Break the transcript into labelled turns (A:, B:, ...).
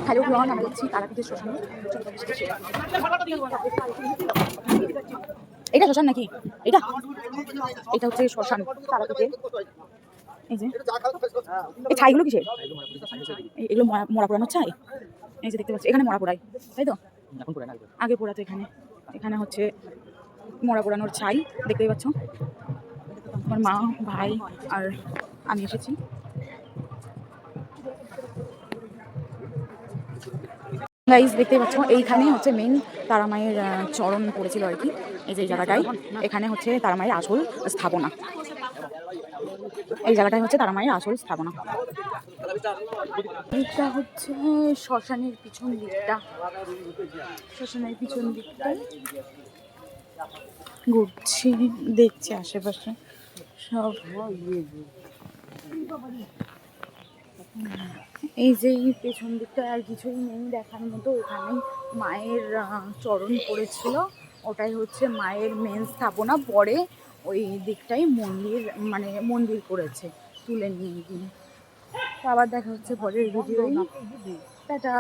A: Hello everyone, আমি যাচ্ছি তারাপীঠের শ্মশানে। এটা শ্মশান নাকি? এটা এটা হচ্ছে শ্মশান তারাপীঠে। এই যে এই ছাইগুলো কিসের? এগুলো মরা পোড়ানো ছাই। এই যে দেখতে পাচ্ছি এখানে মরা পোড়াই, তাই তো? আগে পোড়াতো এখানে। এখানে হচ্ছে মরা পোড়ানোর ছাই, দেখতেই পাচ্ছ। আমার মা, ভাই আর আমি এসেছি। গাইজ দেখতেই পাচ্ছ এইখানে হচ্ছে মেন তারা মায়ের চরণ পড়েছিল আর কি। এই যে জায়গাটায়, এখানে হচ্ছে তারা মায়ের আসল স্থাপনা। এই জায়গাটায় হচ্ছে তারা মায়ের আসল স্থাপনা। এটা হচ্ছে শ্মশানের পিছন দিকটা। শ্মশানের পিছন দিকটায় ঘুরছি, দেখছি আশেপাশে সব। এই যে পেছন দিকটা আর কিছুই নেই দেখার মতো। এখানে মায়ের চরণ পড়েছিল, ওটাই হচ্ছে মায়ের মেন স্থাপনা। পরে ওই দিকটাই মন্দির, মানে মন্দির করেছে তুলে নিয়ে গিয়ে। আবার দেখা হচ্ছে পরের ভিডিও। টাটা।